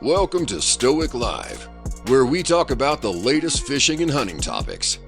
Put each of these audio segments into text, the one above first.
Welcome to Stoic Live, where we talk about the latest fishing and hunting topics.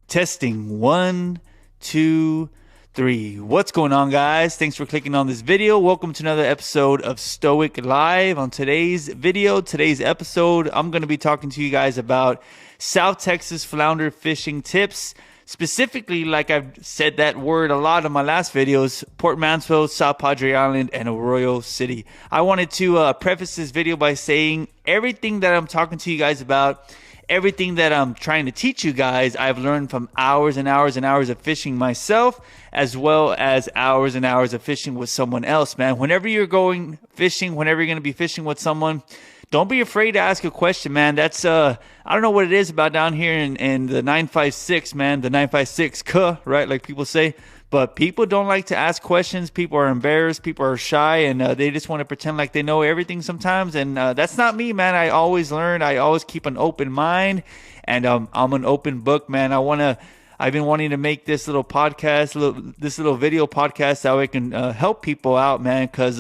Testing 1, 2, 3. What's going on, guys? Thanks for clicking on this video. Welcome to another episode of Stoic Live. On today's episode, I'm going to be talking to you guys about South Texas flounder fishing tips. Specifically, like I've said that word a lot in my last videos, Port Mansfield, South Padre Island, and Arroyo City. I wanted to preface this video by saying everything that I'm talking to you guys about, everything that I'm trying to teach you guys, I've learned from hours and hours and hours of fishing myself, as well as hours and hours of fishing with someone else, man. Whenever you're going fishing, whenever you're going to be fishing with someone, don't be afraid to ask a question, man. That's, I don't know what it is about down here in the 956, man, the 956, right, like people say. But people don't like to ask questions. People are embarrassed. People are shy, and they just want to pretend like they know everything sometimes. And that's not me, man. I always learn. I always keep an open mind, and I'm an open book, man. I've been wanting to make this little podcast, this little video podcast, so I can help people out, man. Because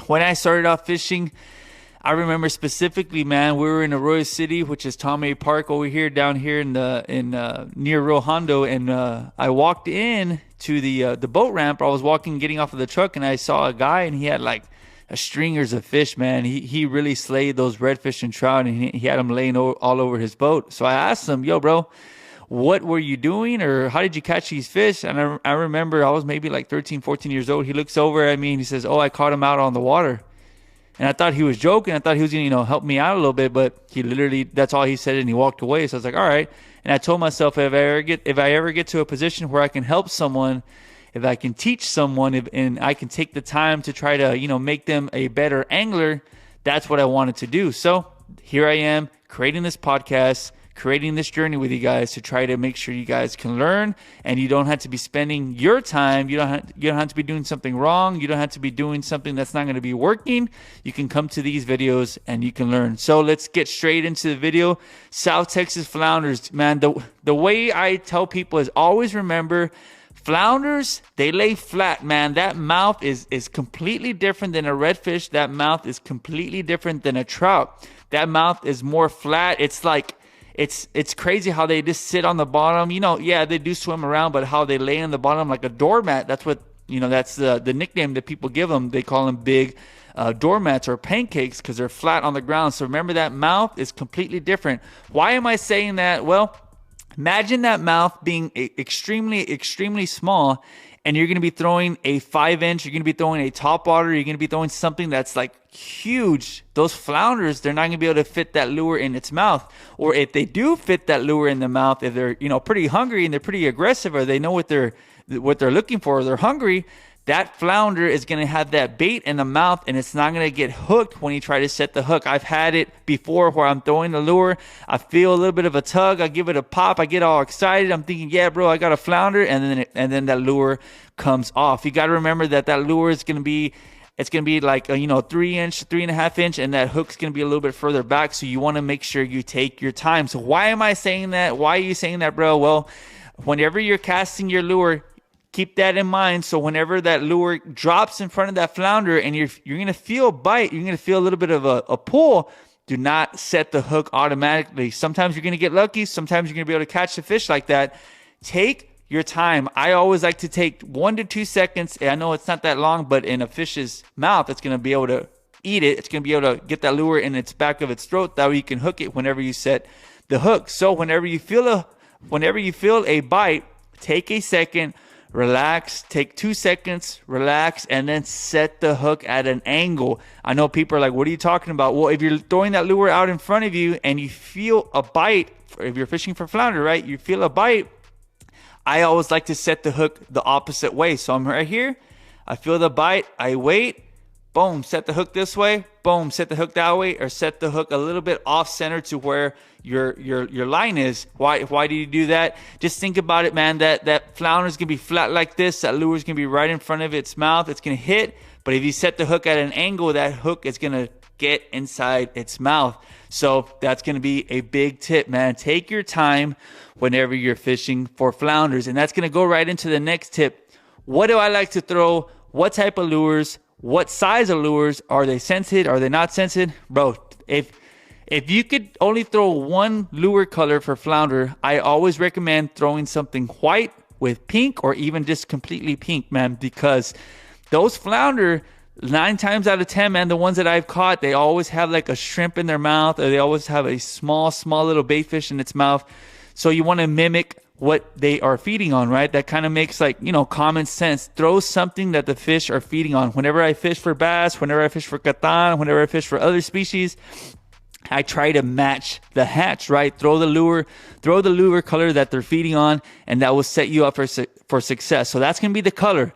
when I started off fishing, I remember specifically, man, we were in Arroyo City, which is Tommy Park over here, down here near Rio Hondo, and I walked in to the boat ramp. I was getting off of the truck, and I saw a guy, and he had like stringers of fish, man. He really slayed those redfish and trout, and he had them laying all over his boat. So I asked him, yo, bro, what were you doing, or how did you catch these fish? And I remember I was maybe like 13, 14 years old. He looks over at me, and he says, oh, I caught him out on the water. And I thought he was joking. I thought he was going to, help me out a little bit, but he literally, that's all he said, and he walked away. So I was like, all right. And I told myself, if I ever get to a position where I can help someone, if I can teach someone, and I can take the time to try to, make them a better angler, that's what I wanted to do. So here I am creating this podcast, creating this journey with you guys to try to make sure you guys can learn, and you don't have to be spending your time. You don't have to be doing something wrong. You don't have to be doing something that's not going to be working. You can come to these videos and you can learn. So let's get straight into the video. South Texas flounders, man. The way I tell people is always remember, flounders, they lay flat, man. That mouth is completely different than a redfish. That mouth is completely different than a trout. That mouth is more flat. It's like, it's crazy how they just sit on the bottom. Yeah, they do swim around, but how they lay on the bottom like a doormat, that's what, that's the nickname that people give them. They call them big doormats or pancakes because they're flat on the ground. So remember, that mouth is completely different. Why am I saying that? Well, imagine that mouth being extremely, extremely small, and you're going to be throwing a 5-inch, you're going to be throwing a topwater, you're going to be throwing something that's like huge. Those flounders, they're not going to be able to fit that lure in its mouth. Or if they do fit that lure in the mouth, if they're, pretty hungry and they're pretty aggressive, or they know what they're looking for, or they're hungry, that flounder is going to have that bait in the mouth, and it's not going to get hooked when you try to set the hook. I've had it before where I'm throwing the lure. I feel a little bit of a tug. I give it a pop. I get all excited. I'm thinking, yeah, bro, I got a flounder. And then that lure comes off. You got to remember that lure is going to be, it's going to be like, 3-inch, 3.5-inch, and that hook's going to be a little bit further back. So you want to make sure you take your time. So why am I saying that? Why are you saying that, bro? Well, whenever you're casting your lure, keep that in mind. So whenever that lure drops in front of that flounder and you're going to feel a bite, you're going to feel a little bit of a pull, do not set the hook automatically. Sometimes you're going to get lucky. Sometimes you're going to be able to catch the fish like that. Take your time. I always like to take 1 to 2 seconds. I know it's not that long, but in a fish's mouth, it's going to be able to eat it. It's going to be able to get that lure in its back of its throat. That way you can hook it whenever you set the hook. So whenever you feel a bite, take a second, relax, take 2 seconds, relax, and then set the hook at an angle. I know people are like, what are you talking about? Well, if you're throwing that lure out in front of you and you feel a bite, if you're fishing for flounder, right, you feel a bite, I always like to set the hook the opposite way. So I'm right here, I feel the bite, I wait, boom, set the hook this way, boom, set the hook that way, or set the hook a little bit off center to where your line is. Why do you do that? Just think about it, man. That flounder is gonna be flat like this. That lure is gonna be right in front of its mouth. It's gonna hit, but if you set the hook at an angle, that hook is gonna get inside its mouth. So that's gonna be a big tip, man. Take your time whenever you're fishing for flounders, and that's gonna go right into the next tip. What do I like to throw? What type of lures? what size of lures. Are they scented? Are they not scented? Bro, if you could only throw one lure color for flounder, I always recommend throwing something white with pink, or even just completely pink, man, because those flounder, 9 times out of 10, man, the ones that I've caught, they always have like a shrimp in their mouth, or they always have a small little bait fish in its mouth. So you want to mimic what they are feeding on, right? That kind of makes, like, you know, common sense. Throw something that the fish are feeding on. Whenever I fish for bass, whenever I fish for catan, whenever I fish for other species, I try to match the hatch, right? Throw the lure color that they're feeding on, and that will set you up for success. So that's going to be the color.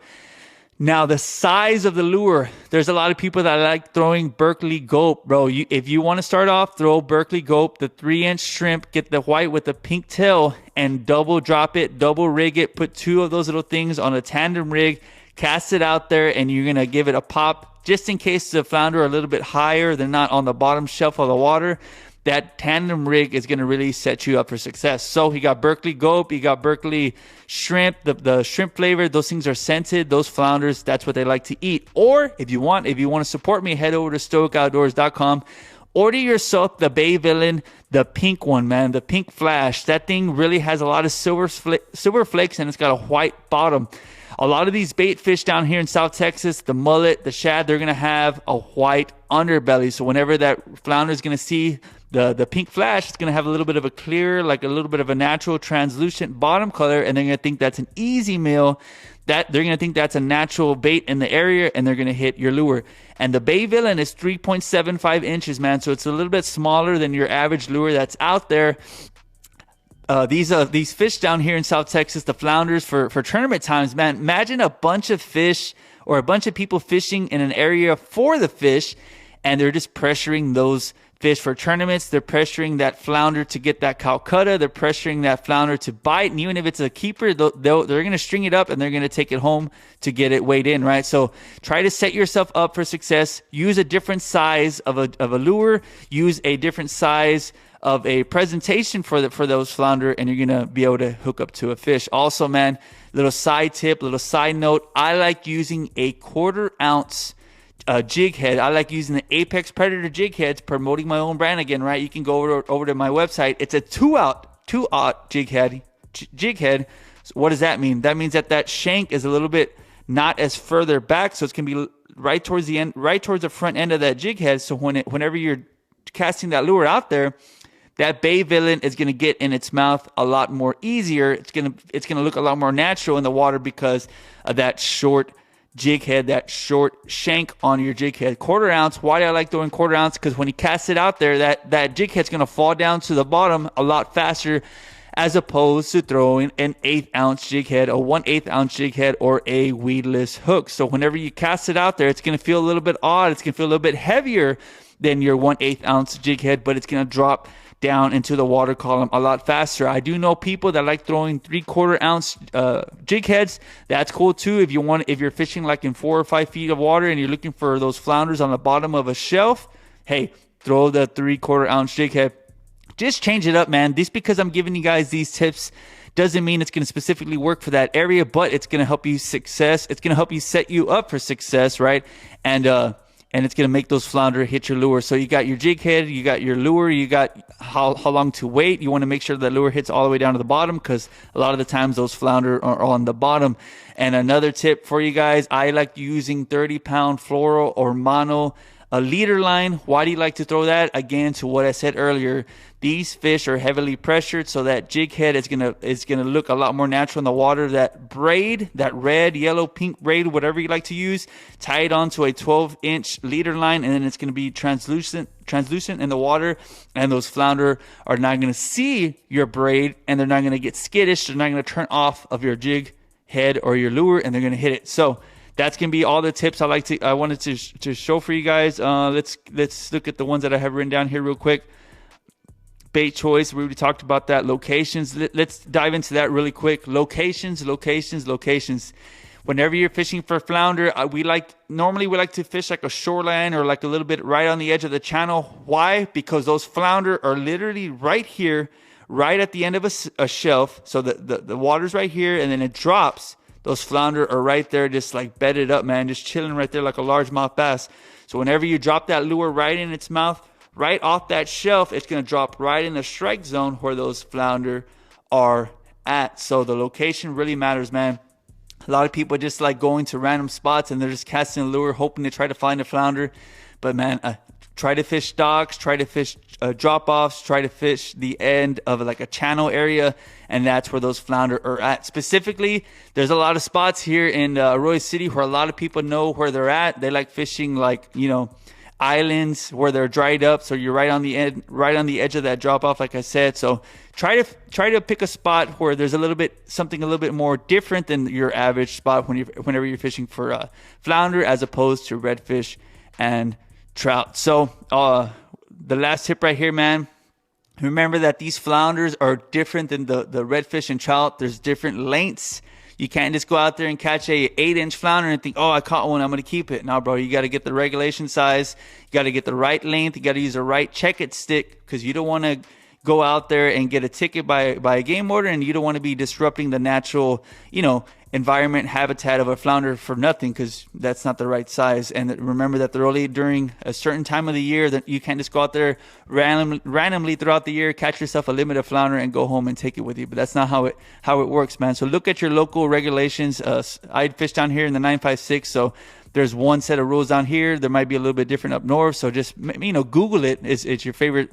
Now, the size of the lure, there's a lot of people that like throwing Berkeley Gulp, bro. If you want to start off, throw Berkeley Gulp, the 3-inch shrimp, get the white with the pink tail, and double drop it, double rig it, put 2 of those little things on a tandem rig, cast it out there, and you're going to give it a pop. Just in case the flounder are a little bit higher, they're not on the bottom shelf of the water, that tandem rig is going to really set you up for success. So you got Berkeley Gulp, you got Berkeley Shrimp, the shrimp flavor, those things are scented. Those flounders, that's what they like to eat. Or if you want to support me, head over to stoicoutdoors.com. Order yourself the Bay Villain, the pink one, man, the pink flash. That thing really has a lot of silver flakes, and it's got a white bottom. A lot of these bait fish down here in South Texas, the mullet, the shad, they're going to have a white underbelly. So whenever that flounder is going to see the pink flash, it's going to have a little bit of a clear, like a little bit of a natural translucent bottom color, and they're going to think that's an easy meal. That they're going to think that's a natural bait in the area, and they're going to hit your lure. And the Bay Villain is 3.75 inches, man. So it's a little bit smaller than your average lure that's out there. These fish down here in South Texas, the flounders for tournament times, man, imagine a bunch of fish or a bunch of people fishing in an area for the fish, and they're just pressuring those fish for tournaments. They're pressuring that flounder to get that Calcutta. They're pressuring that flounder to bite. And even if it's a keeper, they're going to string it up and they're going to take it home to get it weighed in, right? So try to set yourself up for success. Use a different size of a lure. Use a different size of a presentation for those flounder, and you're going to be able to hook up to a fish. Also, man, little side tip, little side note, I like using a 1/4 ounce jig head. I like using the Apex Predator jig heads, promoting my own brand again, right? You can go over to my website. It's a 2-aught jig head. So what does that mean? That means that shank is a little bit not as further back, so it's going to be right towards the end, right towards the front end of that jig head. So whenever you're casting that lure out there, that Bay Villain is going to get in its mouth a lot more easier. It's going to look a lot more natural in the water because of that short jig head, that short shank on your jig head. 1/4 ounce. Why do I like throwing 1/4 ounce? Because when you cast it out there, that jig head's going to fall down to the bottom a lot faster, as opposed to throwing an 1/8 ounce jig head, a 1/8 ounce jig head, or a weedless hook. So whenever you cast it out there, it's going to feel a little bit odd. It's going to feel a little bit heavier than your 1/8 ounce jig head, but it's going to drop down into the water column a lot faster. I do know people that like throwing 3/4 ounce jig heads. That's cool too. If you're fishing like in 4 or 5 feet of water and you're looking for those flounders on the bottom of a shelf, hey, throw the 3/4 ounce jig head. Just change it up, man. Just because I'm giving you guys these tips doesn't mean it's going to specifically work for that area, but it's going to help you success. It's going to help you set you up for success, right? And it's going to make those flounder hit your lure. So you got your jig head, you got your lure, you got how long to wait. You want to make sure the lure hits all the way down to the bottom, because a lot of the times those flounder are on the bottom. And another tip for you guys, I like using 30-pound fluoro or mono a leader line. Why do you like to throw that? Again, to what I said earlier, these fish are heavily pressured, so that jig head is gonna look a lot more natural in the water. That braid, that red, yellow, pink braid, whatever you like to use, tie it onto a 12-inch leader line, and then it's gonna be translucent in the water, and those flounder are not gonna see your braid, and they're not gonna get skittish. They're not gonna turn off of your jig head or your lure, and they're gonna hit it. So that's gonna be all the tips I wanted to show for you guys. Let's look at the ones that I have written down here real quick. Bait choice, we already talked about that. Locations, let's dive into that really quick. Locations. Whenever you're fishing for flounder, normally we like to fish like a shoreline or like a little bit right on the edge of the channel. Why? Because those flounder are literally right here, right at the end of a shelf. So the water's right here, and then it drops those flounder are right there, just like bedded up, man, just chilling right there like a largemouth bass. So whenever you drop that lure right in its mouth, right off that shelf, it's going to drop right in the strike zone where those flounder are at. So the location really matters, man. A lot of people just like going to random spots and they're just casting a lure hoping to try to find a flounder. But man, try to fish docks, try to fish drop-offs, try to fish the end of like a channel area, and that's where those flounder are at. Specifically, there's a lot of spots here in Arroyo City where a lot of people know where they're at. They like fishing, like, you know, islands where they're dried up, so you're right on the edge of that drop off, like I said. So try to pick a spot where there's something a little bit more different than your average spot whenever you're fishing for flounder as opposed to redfish and trout. So the last tip right here, man, remember that these flounders are different than the redfish and trout. There's different lengths. You can't just go out there and catch a 8-inch flounder and think, oh, I caught one, I'm going to keep it. No, bro, you got to get the regulation size. You got to get the right length. You got to use the right check-it stick, because you don't want to go out there and get a ticket by a game warden, and you don't want to be disrupting the natural, you know, environment, habitat of a flounder for nothing, because that's not the right size. And remember that they're only during a certain time of the year, that you can't just go out there randomly throughout the year, catch yourself a limited flounder and go home and take it with you. But that's not how it works, man. So look at your local regulations. I fish down here in the 956, so there's one set of rules down here. There might be a little bit different up north, so just, you know, Google it. It's your favorite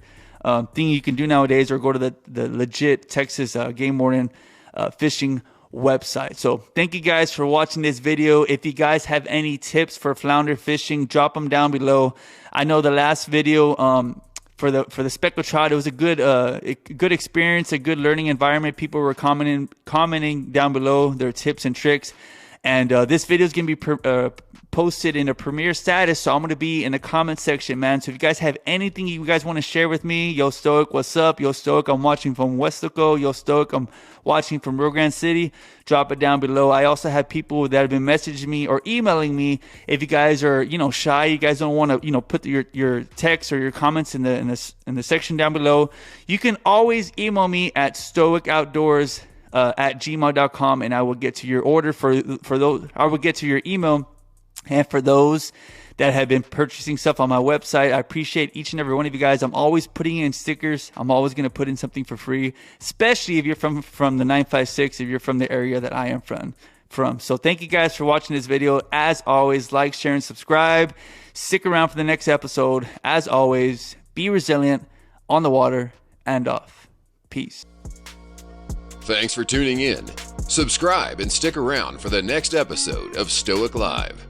thing you can do nowadays, or go to the legit Texas game warden fishing website. So thank you guys for watching this video. If you guys have any tips for flounder fishing, drop them down below. I know the last video for the speckled trout, it was a good experience, a good learning environment. People were commenting down below their tips and tricks. And this video is going to be posted in a premiere status, so I'm going to be in the comment section, man. So if you guys have anything you guys want to share with me, Yo Stoic, what's up? Yo Stoic, I'm watching from Westico. Yo Stoic, I'm watching from Rio Grande City. Drop it down below. I also have people that have been messaging me or emailing me. If you guys are, you know, shy, you guys don't want to, you know, put your text or your comments in the section down below, you can always email me at stoicoutdoors at gmail.com, and I will get to your order for those. I will get to your email. And for those that have been purchasing stuff on my website, I appreciate each and every one of you guys. I'm always putting in stickers. I'm always going to put in something for free, especially if you're from the 956, if you're from the area that I am from. So thank you guys for watching this video. As always, like, share, and subscribe. Stick around for the next episode. As always, be resilient on the water and off. Peace. Thanks for tuning in. Subscribe and stick around for the next episode of Stoic Live.